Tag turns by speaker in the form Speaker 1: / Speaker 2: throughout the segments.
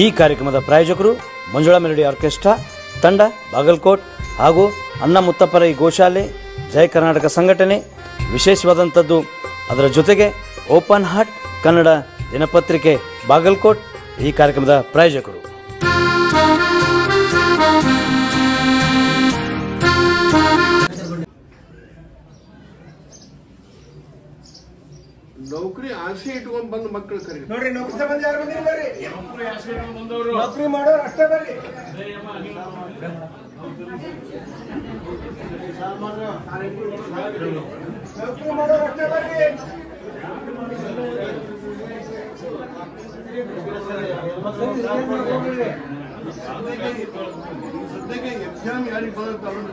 Speaker 1: ಈ ಕಾರ್ಯಕ್ರಮದ ಪ್ರಾಯೋಜಕರು ಮಂಜುಳಾ ಮೆಲೋಡಿ ಆರ್ಕೆಸ್ಟ್ರಾ ತಂಡ ಬಾಗಲಕೋಟ್ ಹಾಗೂ ಅಣ್ಣ ಮುತ್ತಪ್ಪರ ಈ ಗೋಶಾಲೆ ಜಯ ಕರ್ನಾಟಕ ಸಂಘಟನೆ. ವಿಶೇಷವಾದಂಥದ್ದು ಅದರ ಜೊತೆಗೆ ಓಪನ್ ಹಾರ್ಟ್ ಕನ್ನಡ ದಿನಪತ್ರಿಕೆ ಬಾಗಲಕೋಟ್ ಈ ಕಾರ್ಯಕ್ರಮದ ಪ್ರಾಯೋಜಕರು.
Speaker 2: ನೌಕರಿ ಆಸೆ ಇಟ್ಕೊಂಡ್ ಬಂದ ಮಕ್ಕಳು ಕರಿ
Speaker 3: ನೋಡ್ರಿ, ನೌಕರಿ ಸಂಬಂಧ ಯಾರು ಬಂದಿರಿ ಬರ್ರಿ. ನೌಕರಿ ಮಾಡೋರು ಅಷ್ಟೇ ಬರ್ರಿ. ನೌಕರಿ ಮಾಡೋರು ಅಷ್ಟೇ ಬರ್ರಿ.
Speaker 2: ಸದ್ಯಕ್ಕೆ ಎಕ್ಸಾಮ್ ಯಾರಿಗೆ ಬರುತ್ತೆ ಅವ್ರನ್ನ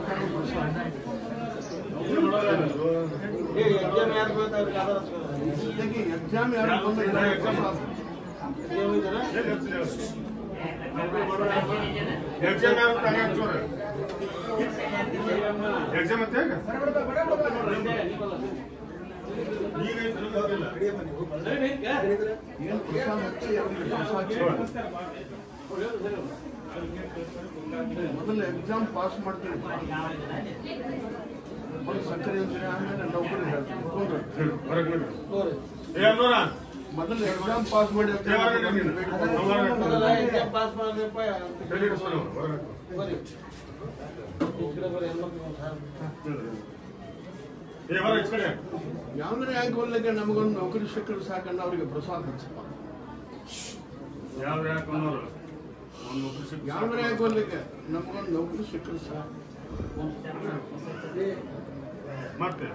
Speaker 2: ಸದ್ಯಕ್ಕೆ ಎಕ್ಸಾಮ್ ಯಾರಿಗೆ ಬಂದ ಮೊದಲು ಎಕ್ಸಾಮ್ ಪಾಸ್ ಮಾಡ್ತೀನಿ, ಸಕ್ಕರೆ ಆಮೇಲೆ ನೌಕರಿ ಮೊದಲು ಎಕ್ಸಾಮ್ ಪಾಸ್ ಮಾಡಿ ಯಾವ್ದ್ರೆ ಯಾಕೆ ಹೋಗ್ಲಿಕ್ಕೆ ನಮಗೊಂದು ನೌಕರಿ ಸಿಕ್ಕರು ಸಾಕಂಡ ಅವ್ರಿಗೆ ಪ್ರಸಾದ ಹಚ್ಚಪ್ಪ. ಯಾವ್ದ್ರೆ ಯಾಕೆ ಹೋಗ್ಲಿಕ್ಕೆ ನಮಗೊಂದು ನೌಕರಿ ಸಿಕ್ಕರು ಸಾಕು. ಮತ್ತೆ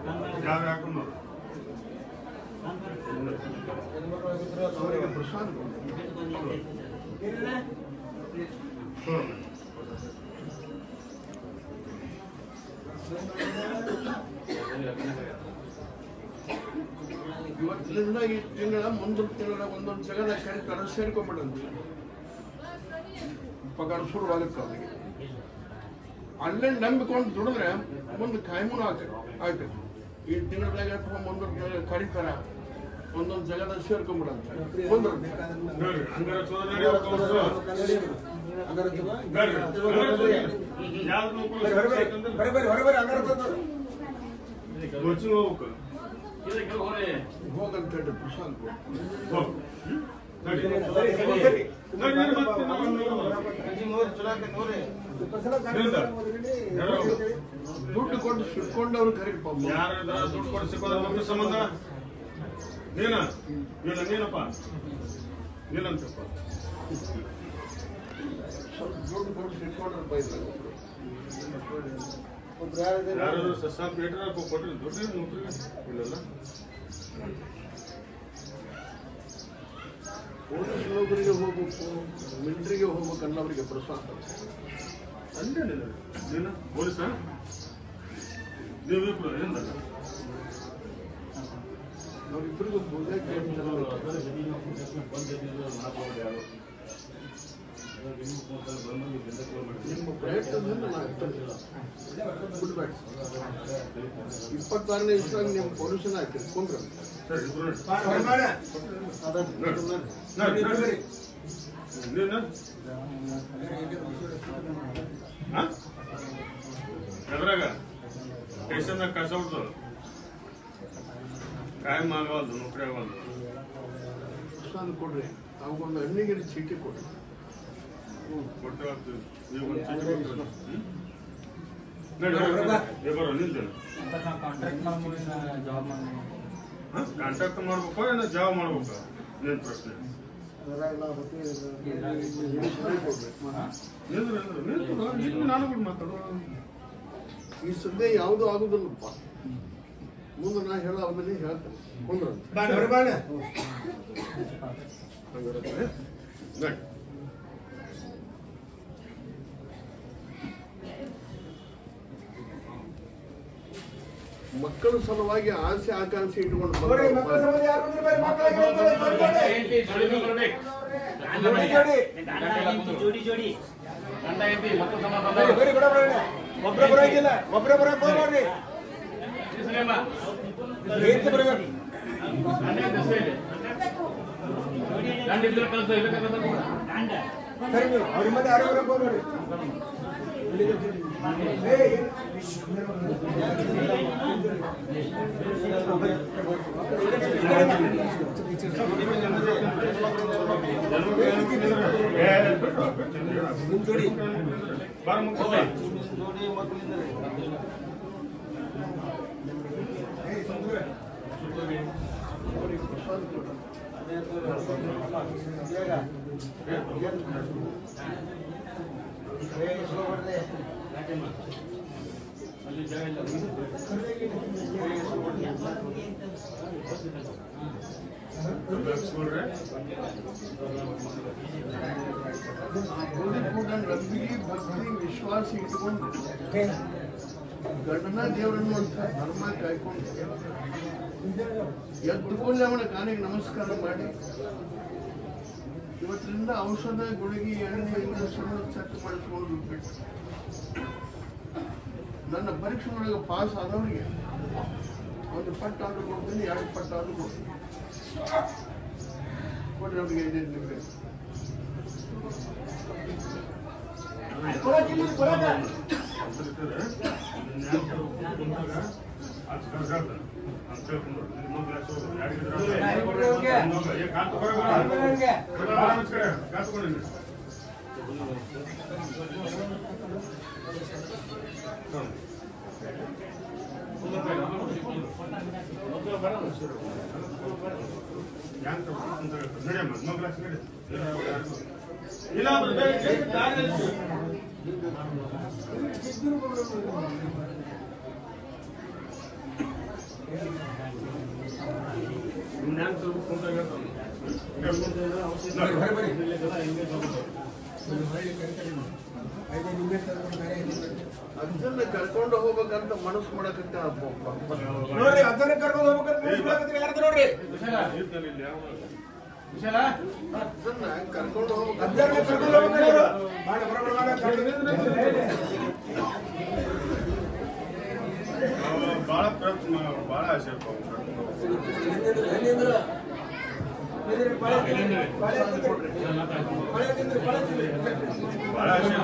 Speaker 2: ಅವರಿಗೆ ಪ್ರಸಾದ ಇವತ್ತಿನಿಂದ ಈ ತಿಂಗಳ ಮುಂದಿನ ತಿಂಗಳ ಒಂದೊಂದು ಜಗದ ಕರೀತಾರ, ಸೇರ್ಕೊಂಡ್ಬಿಡಂತ ಪಗಾರ ಶುರುವಾಗುತ್ತೆ ಅವರಿಗೆ. ಅಲ್ಲೇ ನಂಬಿಕೊಂಡು ದುಡಿದ್ರೆ ಮುಂದೆ ಕಾಯ್ಮೂನು ಆಗ್ತದೆ. ಈ ತಿಂಗಳದಾಗ ಅಥವಾ ಮುಂದೊಂದು ತಿಂಗಳ ಕರೀತಾರ, ಒಂದೊಂದು ಜಗದ ಸೇರ್ಕೊಂಡ್ಬಿಡಂತ ಹೋಗಂತ ಹೇಳಿ ಪ್ರಸಾದ್ ದುಡ್ಡು ಕೊಟ್ಟು ಸಿಕ್ಕೊಂಡವ್ರು ಕರೀಪ.
Speaker 4: ದುಡ್ಡು ಕೊಟ್ಟು ಸಿಕ್ಕೋದ್ರ ಸಂಬಂಧ ನೀನಪ್ಪ ನೀನಂತಪ್ಪ
Speaker 2: ಸ್ವಲ್ಪ ದುಡ್ಡು ಕೊಟ್ಟು ಸಿಕ್ಕೊಂಡ್ರಪ್ಪ ಇಲ್ಲ
Speaker 4: ಕೊಟ್ಟರೆ ದುಡ್ಡು ನೌಕರಿ ಇಲ್ಲಲ್ಲ.
Speaker 2: ಪೊಲೀಸ್ ನೌಕರಿಗೆ ಹೋಗ್ಬೇಕು, ಮಿಲಿಟರಿಗೆ ಹೋಗ್ಬೇಕಲ್ಲ ಅವರಿಗೆ ಪ್ರಸಾದ.
Speaker 4: ಅಂದ್ರೆ ನೀನು ಪೊಲೀಸ ನೀವಿಬ್ರು ಏನಲ್ಲ
Speaker 2: ಅವರಿಬ್ಬರಿಗೂ ನಿಮ್ಮ ಪ್ರಯತ್ನದಿಂದ ಬಿಡ್ಬೇಡಿ. 26ನೇ ಇಸ್ರಾಗ ನಿಮ್ಮ ಪೊಲ್ಯೂಷನ್ ಹಾಕಿರಿ ಕೊಂಡ್ರ
Speaker 4: ಎದ್ರಾಗ ಸ್ಟೇಷನ್ದಾಗ ಕಸ ಬಿಡ್ತು ಕಾಯಂ ಆಗವಲ್ದು, ನೌಕರಿ ಆಗವಲ್ದು.
Speaker 2: ಪ್ರಸಾದ ಕೊಡ್ರಿ, ಅವಗೊಂದು ಹಣ್ಣಿಗೆ ಚೀಟಿ ಕೊಡ್ರಿ.
Speaker 4: ಕೊಡ್ತೇವೆ ನೀವು ಒಂದು ಚೀಟಿ ಕೊಡ್ತೀವಿ. ಬರೋ ನಿಲ್ತೇನೆ. ಕಾಂಟ್ಯಾಕ್ಟ್ ಮಾಡ್ಬೇಕು ಏನೋ ಜಾಬ್ ಮಾಡ್ಬೇಕು ಏನ್ ಪ್ರಶ್ನೆ? ನಾನು ಕೂಡ ಮಾತಾಡೋ
Speaker 2: ಈ ಸದ್ಯ ಯಾವುದು ಆಗುದಿಲ್ಲಪ್ಪ. ಮುಂದೆ ನಾ ಹೇಳೋ ಆದ್ಮೇಲೆ ಹೇಳ್ತೇನೆ ಕೊಂಡ್ರ ಮಕ್ಕಳ ಸಲುವಾಗಿ ಆಸೆ ಆಕಾಂಕ್ಷೆ ಇಟ್ಕೊಂಡು
Speaker 3: ಒಬ್ಬರೇ ಬರಕ್ ಹೋಗ್ರಿ. ಸರಿ ನೀವು ಅವ್ರ ಮತ್ತೆ ಯಾರು ನೋಡಿ
Speaker 2: ನಂಬಿಕೆ ಭಕ್ತಿ ವಿಶ್ವಾಸ ಇಟ್ಕೊಂಡು ಗಂಡನ ದೇವರನ್ನು ಅಂತ ಧರ್ಮ ಕಾಯ್ಕೊಂಡು ಎದ್ದುಕೊಂಡು ಅವನ ಕಾಲಿಗೆ ನಮಸ್ಕಾರ ಮಾಡಿ ಇವತ್ತಿನಿಂದ ಔಷಧ ಗುಳಿಗೆ ಎಣ್ಣೆ ಸುಳ್ಳು ಚೆಕ್ ಮಾಡಿಸ್ಕೊಂಡು ಬಿಟ್ಟು ನನ್ನ ಪರೀಕ್ಷೆ ಒಳಗೆ ಪಾಸ್ ಆದವರಿಗೆ ಒಂದು ಪಟ್ಟ ಆದ್ರೂ ಕೊಡ್ತೀನಿ 2 ಪಟ್ಟ ಆದ್ರೂ ಕೊಡ್ತೀನಿ ಕೊಟ್ಟರೆ ಅವ್ರಿಗೆ 5 ನಿಮಿಷ ಅದನ್ನ ಕರ್ಕೊಂಡು ಹೋಗ್ಬೇಕಂತ ಮನಸ್ಸು ಮಾಡಕತ್ತ
Speaker 3: ನೋಡ್ರಿ ಅದನ್ನ ಕರ್ಕೊಂಡು ಹೋಗ್ಬೇಕಂತ ನೋಡ್ರಿ
Speaker 2: ಅದನ್ನ ಕರ್ಕೊಂಡು
Speaker 3: ಅದನ್ನ ಕರ್ಕೊಂಡು
Speaker 4: ಬಹಳ ಪ್ರಯತ್ನ ಬಹಳ ಆಸೆ ಬಹಳ ಆಸೆ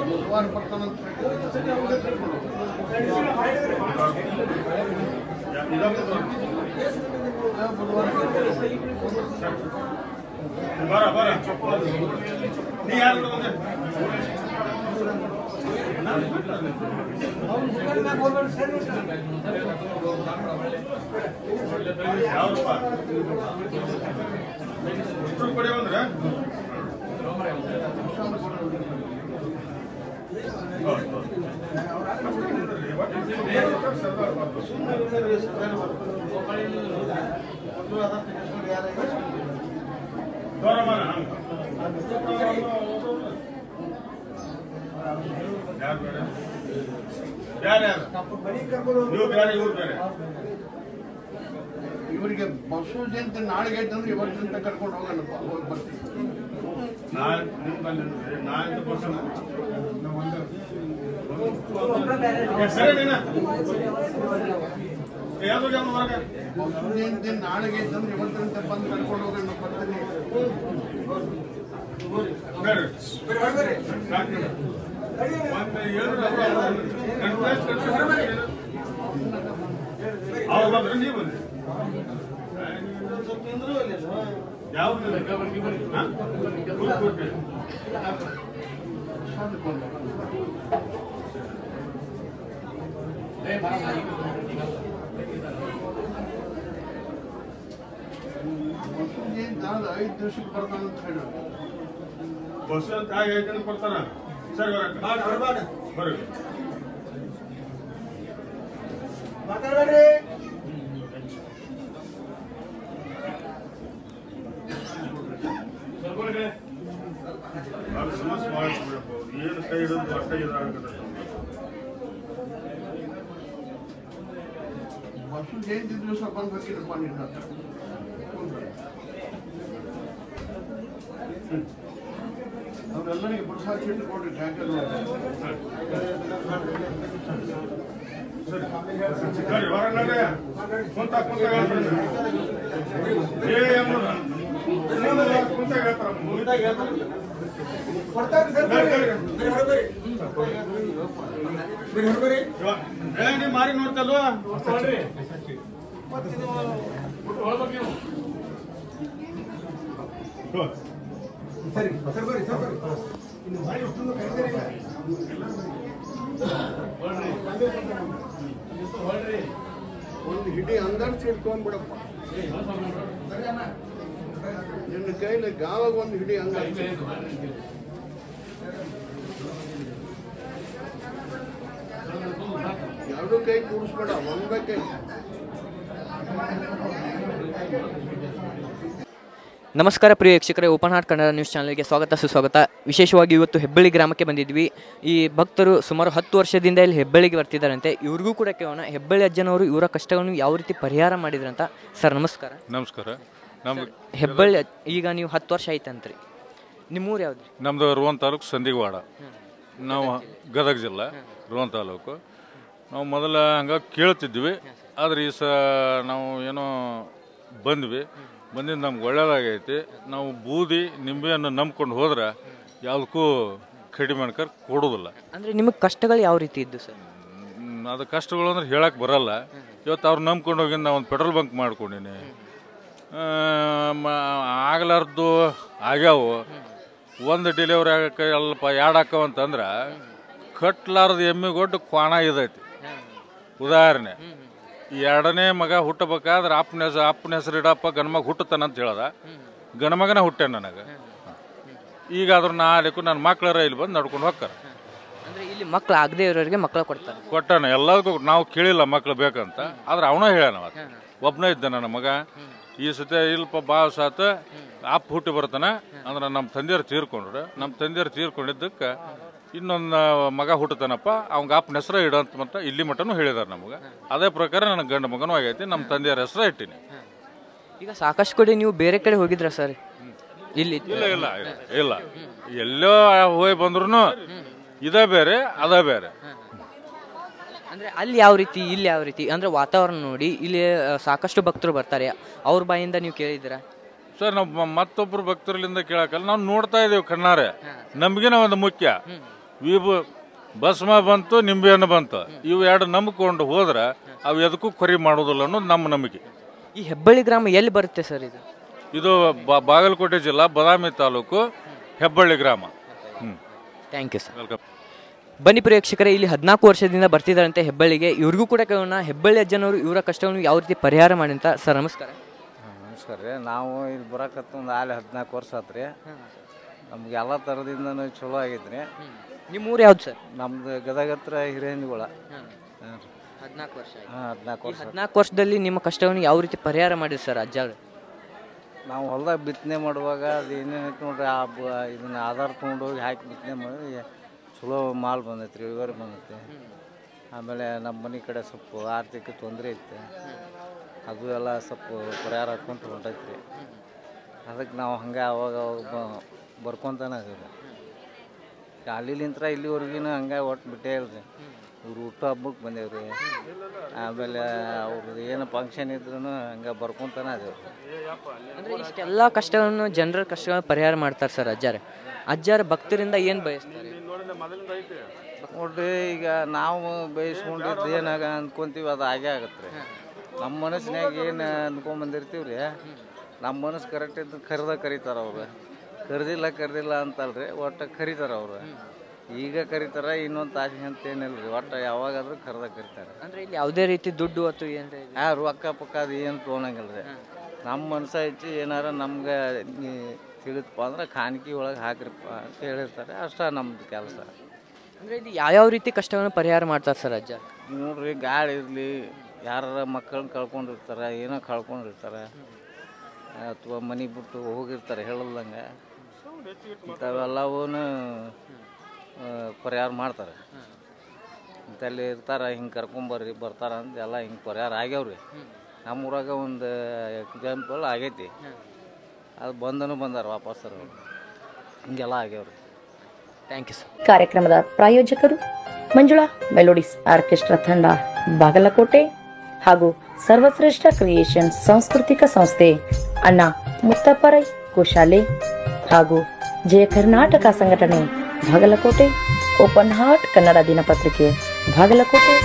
Speaker 2: ಬುಧವಾರ ಬರ್ತಾನಂತ
Speaker 4: ಬರ ಬರ ನೀ ಯಾರು ಯಾವ್ದಪ್ಪ ಕೊಡಿ ಬಂದ್ರೆ ನೀವು ಬೇರೆ ಇವ್ರು ಬೇರೆ
Speaker 2: ಇವರಿಗೆ ಬಸವ ಜಯಂತಿ ನಾಳೆಗೆ ಐತಂದ್ರೆ ಇವತ್ತಿಂದ ಕರ್ಕೊಂಡು ಹೋಗೋಣಪ್ಪ ಹೋಗಿ ಬರ್ತೀವಿ
Speaker 4: ನಾಳೆ ನಿಮ್ಮಲ್ಲಿ ನಾಳೆ ಬಸ್ ಸರಿ ನೀನ ಯಾವ್ದು ಹೊರಗೆ
Speaker 2: ಬಸವ ಜಯಂತಿ ನಾಳೆಗೆ ಐತಂದ್ರೆ ಇವತ್ತಿಂದ ಬಂದು ಕರ್ಕೊಂಡು ಹೋಗೋಣ ಬರ್ತೀನಿ
Speaker 4: ಅವ್ರು ಬಂದ್ರೆ ನೀವು ಬಂದ್ರಿ ಯಾವ್ದು
Speaker 2: ಬಸವ ಜಯಂತಿ ಆದ 5 ದಿವಸಕ್ಕೆ ಬರ್ತಾನಂತ ಹೇಳೋದು
Speaker 4: ಬಸ್ ಅಂತ ಆಗಿ 5 ದಿನಕ್ಕೆ ಬರ್ತಾನ ಸರಿ ಬರ್ರಿ
Speaker 3: ಮಾತಾಡ್ಬೇಡ್ರಿ
Speaker 4: ಸಮಸ್ಯೆ ಮಾಡಿಸ್ಬಿಡಪ್ಪ ಏನು ಕೈ ಹಿಡಿದು ಅಷ್ಟೇ ಇದಾಗತ್ತೆ
Speaker 2: ಬಸವ ಜಯಂತಿ ದಿವಸ ಬಂದ್ಬೇಕಿರಪ್ಪ ನಿನ್ನ ಹತ್ರ ಅವರೆಲ್ಲರಿಗೆ ಪ್ರಸಾದ ಚೀಟಿ ಕೊಡ್ರಿ ಟ್ಯಾಂಕರ್
Speaker 4: ಸರಿ ಹೊರಗಡೆ ಕುಂತ ಮಾರಿ ನೋಡ್ತಲ್ವಾ
Speaker 3: ಸರಿ ಸರ್ ಬರ್ರಿ ಸರ್ ಬರ್ರಿ
Speaker 2: ಒಂದು ಹಿಡಿ ಅಂದರ್ಸಿ ಇಟ್ಕೊಂಡ್ಬಿಡಪ್ಪ ನಿನ್ನ ಕೈಲಿ ಗಾವಾಗ ಒಂದು ಹಿಡಿ ಅಂದರ್ಸಿ ಎರಡು ಕೈ ಕೂಡಿಸ್ಬೇಡ ಒಂದೇ ಕೈ.
Speaker 5: ನಮಸ್ಕಾರ ಪ್ರಿಯ ವೀಕ್ಷಕರೇ, ಓಪನ್ ಹಾರ್ಟ್ ಕನ್ನಡ ನ್ಯೂಸ್ ಚಾನಲ್ಗೆ ಸ್ವಾಗತ ಸುಸ್ವಾಗತ. ವಿಶೇಷವಾಗಿ ಇವತ್ತು ಹೆಬ್ಬಳ್ಳಿ ಗ್ರಾಮಕ್ಕೆ ಬಂದಿದ್ವಿ. ಈ ಭಕ್ತರು ಸುಮಾರು 10 ವರ್ಷದಿಂದ ಇಲ್ಲಿ ಹೆಬ್ಬಳ್ಳಿಗೆ ಬರ್ತಿದ್ದಾರಂತೆ. ಇವ್ರಿಗೂ ಕೂಡ ಕೇಳೋಣ, ಹೆಬ್ಬಳ್ಳಿ ಅಜ್ಜನವರು ಇವರ ಕಷ್ಟಗಳನ್ನು ಯಾವ ರೀತಿ ಪರಿಹಾರ ಮಾಡಿದ್ರಂತ. ಸರ್ ನಮಸ್ಕಾರ.
Speaker 6: ನಮಸ್ಕಾರ. ನಮ್ಮ
Speaker 5: ಹೆಬ್ಬಳ್ಳಿ ಈಗ ನೀವು 10 ವರ್ಷ ಆಯ್ತಂತ್ರಿ. ನಿಮ್ಮೂರು ಯಾವ್ದು?
Speaker 6: ನಮ್ದು ರೋಹನ್ ತಾಲೂಕು ಸಂದಿಗವಾಡ. ನಾವು ಗದಗ ಜಿಲ್ಲೆ ರೋಹನ್ ತಾಲೂಕು. ನಾವು ಮೊದಲ ಹಂಗೆ ಕೇಳ್ತಿದ್ವಿ, ಆದರೆ ಈ ನಾವು ಏನೋ ಬಂದಿದ್ದು ನಮ್ಗೆ ಒಳ್ಳೇದಾಗೈತಿ. ನಾವು ಬೂದಿ ನಿಂಬೆಯನ್ನು ನಂಬ್ಕೊಂಡು ಹೋದ್ರೆ ಯಾವುದಕ್ಕೂ ಕಡಿಮೆ ಅನ್ಕರ್ ಕೊಡೋದಿಲ್ಲ.
Speaker 5: ಅಂದರೆ ನಿಮಗೆ ಕಷ್ಟಗಳು ಯಾವ ರೀತಿ ಇದ್ದು ಸರ್?
Speaker 6: ಅದು ಕಷ್ಟಗಳು ಅಂದ್ರೆ ಹೇಳಕ್ಕೆ ಬರಲ್ಲ. ಇವತ್ತು ಅವ್ರು ನಂಬ್ಕೊಂಡು ಹೋಗಿ ನಾವು ಒಂದು ಪೆಟ್ರೋಲ್ ಬಂಕ್ ಮಾಡ್ಕೊಂಡಿನಿ, ಆಗ್ಲಾರ್ದು ಆಗ್ಯಾವು. ಒಂದು ಡೆಲಿವರಿ ಆಗಕ್ಕೆ ಅಲ್ಪ ಎರಡು ಹಾಕವಂತಂದ್ರೆ ಕಟ್ಲಾರ್ದು ಎಮ್ಮಿಗೊಟ್ಟು ಕ್ವಾಣ ಇದೈತಿ. ಉದಾಹರಣೆ, ಎರಡನೇ ಮಗ ಹುಟ್ಟಬೇಕಾದ್ರೆ ಅಪ್ಪನ ಹೆಸರು ಇಡಪ್ಪ ಗಣಮಗ ಹುಟ್ಟುತ್ತಾನಂತ ಹೇಳ್ದ. ಗಣಮಗನ ಹುಟ್ಟೆ ನನಗೆ. ಈಗ ಅದ್ರ ನಾಲ್ಕು ನನ್ನ ಮಕ್ಕಳರ ಇಲ್ಲಿ ಬಂದು ನಡ್ಕೊಂಡು ಹೋಗ್ತಾರೆ.
Speaker 5: ಅಂದರೆ ಇಲ್ಲಿ ಮಕ್ಳು ಆಗದೆ ಇರೋರಿಗೆ ಮಕ್ಕಳು
Speaker 6: ಕೊಟ್ಟಾನ. ಎಲ್ಲದಕ್ಕೂ ನಾವು ಕೇಳಿಲ್ಲ ಮಕ್ಳು ಬೇಕಂತ, ಆದ್ರೆ ಅವನ ಹೇಳ್ಯಾನ. ಒಬ್ಬನೇ ಇದ್ದ ನನ್ನ ಮಗ. ಈ ಸತಿ ಇಲ್ಪ ಭಾಳ ಸಾತ ಅಪ್ಪ ಹುಟ್ಟಿ ಬರ್ತಾನ ಅಂದ್ರೆ ನಮ್ಮ ತಂದೆಯವ್ರು ತೀರ್ಕೊಂಡ್ರು. ನಮ್ಮ ತಂದೆಯವ್ರು ತೀರ್ಕೊಂಡಿದ್ದಕ್ಕೆ ಇನ್ನೊಂದು ಮಗ ಹುಟ್ಟತಾನಪ್ಪ, ಅವಂಗ ಅಪ್ಪನ ಹೆಸರು ಇಡಂತ ಮಟ್ಟ ಇಲ್ಲಿ ಮಟ್ಟನೂ ಹೇಳಿದಾರೆ ನಮ್ಗೆ. ಅದೇ ಪ್ರಕಾರ ನನಗೆ ಗಂಡು ಮಗನೂ ಆಗೈತಿ. ನಮ್ಮ ತಂದೆಯವ್ರ ಹೆಸರು ಇಟ್ಟಿನಿ.
Speaker 5: ಈಗ ಸಾಕಷ್ಟು ಕಡೆ ನೀವು ಬೇರೆ ಕಡೆ ಹೋಗಿದ್ರ ಸರ್? ಇಲ್ಲಿ
Speaker 6: ಇಲ್ಲ ಇಲ್ಲ ಇಲ್ಲ, ಎಲ್ಲೋ ಹೋಗಿ ಬಂದ್ರು ಇದೇ ಬೇರೆ ಅದೇ ಬೇರೆ.
Speaker 5: ಅಂದರೆ ಅಲ್ಲಿ ಯಾವ ರೀತಿ ಇಲ್ಲಿ ಯಾವ ರೀತಿ ಅಂದರೆ ವಾತಾವರಣ ನೋಡಿ ಇಲ್ಲಿ ಸಾಕಷ್ಟು ಭಕ್ತರು ಬರ್ತಾರೆ, ಅವ್ರ ಬಾಯಿಂದ ನೀವು ಕೇಳಿದ್ದೀರಾ
Speaker 6: ಸರ್? ನಾವು ಮತ್ತೊಬ್ಬರು ಭಕ್ತರಲ್ಲಿಂದ ಕೇಳಕ್ಕಲ್ಲ, ನಾವು ನೋಡ್ತಾ ಇದ್ದೀವಿ ಕಣ್ಣಾರೆ. ನಮಗಿನ ಒಂದು ಮುಖ್ಯ ಭಸ್ಮ ಬಂತು, ನಿಂಬೆಹಣ್ಣು ಬಂತು, ಇವು ಎರಡು ನಂಬಿಕೊಂಡು ಹೋದ್ರೆ ಅವು ಎದಕ್ಕೂ ಕೊರಿ ಮಾಡೋದಿಲ್ಲ ಅನ್ನೋದು ನಮ್ಮ ನಂಬಿಕೆ.
Speaker 5: ಈ ಹೆಬ್ಬಳ್ಳಿ ಗ್ರಾಮ ಎಲ್ಲಿ ಬರುತ್ತೆ ಸರ್?
Speaker 6: ಇದು ಬಾಗಲಕೋಟೆ ಜಿಲ್ಲಾ ಬದಾಮಿ ತಾಲೂಕು ಹೆಬ್ಬಳ್ಳಿ ಗ್ರಾಮ.
Speaker 5: Thank you sir.
Speaker 6: ವೆಲ್ಕಮ್.
Speaker 5: ಬನ್ನಿ ಪ್ರೇಕ್ಷಕರೇ, ಇಲ್ಲಿ 14 ವರ್ಷದಿಂದ ಬರ್ತಿದ್ದಾರಂತೆ ಹೆಬ್ಬಳ್ಳಿಗೆ. ಇವ್ರಿಗೂ ಕೂಡ ಕೇಳೋಣ, ಹೆಬ್ಬಳ್ಳಿ ಅಜ್ಜನವರು ಇವರ ಕಷ್ಟವನ್ನು ಯಾವ ರೀತಿ ಪರಿಹಾರ ಮಾಡಿ ಅಂತ. ಸರ್ ನಮಸ್ಕಾರ.
Speaker 7: ನಮಸ್ಕಾರ ರೀ. ನಾವು ಇಲ್ಲಿ ಬರೋಕತ್ತ ಒಂದು 14 ವರ್ಷ ಆತು ರೀ. ನಮ್ಗೆ ಎಲ್ಲ ಥರದಿಂದನೂ ಚಲೋ ಆಗೈತೆ ರೀ.
Speaker 5: ನಿಮ್ಮ ಊರು ಯಾವ್ದು ಸರ್?
Speaker 7: ನಮ್ದು ಗದಗ ಹತ್ರ ಹಿರೇನಿಗಳ.
Speaker 5: 14 ವರ್ಷ.
Speaker 7: 14 ವರ್ಷ.
Speaker 5: 14 ವರ್ಷದಲ್ಲಿ ನಿಮ್ಮ ಕಷ್ಟವನ್ನು ಯಾವ ರೀತಿ ಪರಿಹಾರ ಮಾಡಿರಿ ಸರ್ ಅಜ್ಜ?
Speaker 7: ನಾವು ಹೊಲ್ದಾಗ ಬಿತ್ತನೆ ಮಾಡುವಾಗ ಅದು ಏನೇನೈತೆ ನೋಡ್ರಿ, ಇದನ್ನ ಆಧಾರ ತೊಗೊಂಡೋಗಿ ಹಾಕಿ ಬಿತ್ತನೆ ಮಾಡಿ ಚಲೋ ಮಾಲ್ ಬಂದೈತೆ ರೀ, ಇಳುವರಿ ಬಂದೈತೆ. ಆಮೇಲೆ ನಮ್ಮ ಮನೆ ಕಡೆ ಸ್ವಲ್ಪ ಆರ್ಥಿಕ ತೊಂದರೆ ಐತೆ, ಅದು ಎಲ್ಲ ಸ್ವಲ್ಪ ಪರಿಹಾರ ಹಾಕ್ಕೊಂತ ಹೊಂಟೈತೆ ರೀ. ಅದಕ್ಕೆ ನಾವು ಹಂಗೆ ಅವಾಗ ಬರ್ಕೊತಾನೆ ಅದೀವಿ. ಅಲ್ಲಿಂತ್ರ ಇಲ್ಲಿವರೆಗಿನ ಹಂಗೆ ಒಟ್ಟು ಬಿಟ್ಟೇ ಇಲ್ರಿ. ಇವ್ರು ಹುಟ್ಟು ಹಬ್ಬಕ್ಕೆ ಬಂದೇವ್ರಿ. ಆಮೇಲೆ ಅವ್ರದ್ದು ಏನು ಫಂಕ್ಷನ್ ಇದ್ರೂ ಹಂಗೆ ಬರ್ಕೊತಾನೆ ಅದೇವ್ರಿ.
Speaker 5: ಅಂದರೆ ಇಷ್ಟೆಲ್ಲ ಕಷ್ಟಗಳನ್ನು ಜನರ ಕಷ್ಟಗಳನ್ನು ಪರಿಹಾರ ಮಾಡ್ತಾರೆ ಸರ್ ಅಜ್ಜಾರ ಭಕ್ತರಿಂದ ಏನು ಬಯಸ್ತಾರೆ
Speaker 7: ನೋಡ್ರಿ? ಈಗ ನಾವು ಬಯಸ್ಕೊಂಡಿದ್ದು ಏನಾಗ ಅಂದ್ಕೊಂತೀವಿ ಅದು ಹಾಗೆ ಆಗತ್ತೆ ರೀ. ನಮ್ಮ ಮನಸ್ಸಿನಾಗ ಏನು ಅಂದ್ಕೊಂಬಂದಿರ್ತೀವಿ ರೀ, ನಮ್ಮ ಮನಸ್ಸು ಕರೆಕ್ಟ್ ಇದ್ದು ಕರೀತಾರೆ ಅವ್ರು. ಕರೆದಿಲ್ಲ ಅಂತಲ್ರಿ, ಒಟ್ಟು ಕರೀತಾರೆ ಅವರು. ಈಗ ಕರೀತಾರೆ, ಇನ್ನೊಂದು ತಾಸು ಅಂತ ಏನಿಲ್ಲ ರೀ, ಒಟ್ಟು ಯಾವಾಗಾದ್ರೂ ಕರೀತಾರೆ.
Speaker 5: ಅಂದರೆ ಇಲ್ಲಿ ಯಾವುದೇ ರೀತಿ ದುಡ್ಡು ಅಥವಾ ಏನು
Speaker 7: ಯಾರು ಅಕ್ಕ ಪಕ್ಕ ಅದು ಏನು ತೊಗೊಳಂಗಿಲ್ಲ ರೀ. ನಮ್ಮ ಮನಸ್ಸು ಹೆಚ್ಚು ಏನಾರ ನಮ್ಗೆ ತಿಳಿದಪ್ಪ ಅಂದ್ರೆ ಖಾನಗಿ ಒಳಗೆ ಹಾಕಿರಪ್ಪ ಅಂತ ಹೇಳಿರ್ತಾರೆ. ಅಷ್ಟೇ ನಮ್ಮದು ಕೆಲಸ.
Speaker 5: ಅಂದರೆ ಇಲ್ಲಿ ಯಾವ್ಯಾವ ರೀತಿ ಕಷ್ಟವನ್ನು ಪರಿಹಾರ ಮಾಡ್ತಾರೆ ಸರ್ ಅಜ್ಜ?
Speaker 7: ನೋಡ್ರಿ, ಗಾಳಿ ಇರಲಿ, ಯಾರ ಮಕ್ಕಳನ್ನ ಕಳ್ಕೊಂಡಿರ್ತಾರೆ, ಏನೋ ಕಳ್ಕೊಂಡಿರ್ತಾರೆ, ಅಥವಾ ಮನೆ ಬಿಟ್ಟು ಹೋಗಿರ್ತಾರೆ ಹೇಳಲ್ದಂಗೆ, ಇಂಥವೆಲ್ಲವೂ ಪರಿಹಾರ ಮಾಡ್ತಾರೆ. ಇಂಥಲ್ಲಿ ಇರ್ತಾರೆ, ಹಿಂಗೆ ಕರ್ಕೊಂಬರ್ರಿ ಬರ್ತಾರೆ ಅಂತ ಎಲ್ಲ ಹಿಂಗೆ ಪರಿಹಾರ ಆಗ್ಯಾವ್ರಿ. ನಮ್ಮೂರಾಗ ಒಂದು ಎಕ್ಸಾಂಪಲ್ ಆಗೈತಿ, ಅದು ಬಂದಾರ ವಾಪಸ್ಸರು, ಹಿಂಗೆಲ್ಲ ಆಗ್ಯಾವ್ರಿ.
Speaker 5: Thank you sir.
Speaker 8: ಕಾರ್ಯಕ್ರಮದ ಪ್ರಾಯೋಜಕರು ಮಂಜುಳಾ ಮೆಲೋಡಿಸ್ ಆರ್ಕೆಸ್ಟ್ರಾ ತಂಡ ಬಾಗಲಕೋಟೆ ಹಾಗೂ ಸರ್ವಶ್ರೇಷ್ಠ ಕ್ರಿಯೇಷನ್ ಸಾಂಸ್ಕೃತಿಕ ಸಂಸ್ಥೆ ಅಣ್ಣ ಮುತ್ತಪ್ಪರೈ ಗೋಶಾಲೆ ಹಾಗೂ ಜಯ ಕರ್ನಾಟಕ ಸಂಘಟನೆ ಬಾಗಲಕೋಟೆ, ಓಪನ್ ಹಾರ್ಟ್ ಕನ್ನಡ ದಿನಪತ್ರಿಕೆ ಬಾಗಲಕೋಟೆ.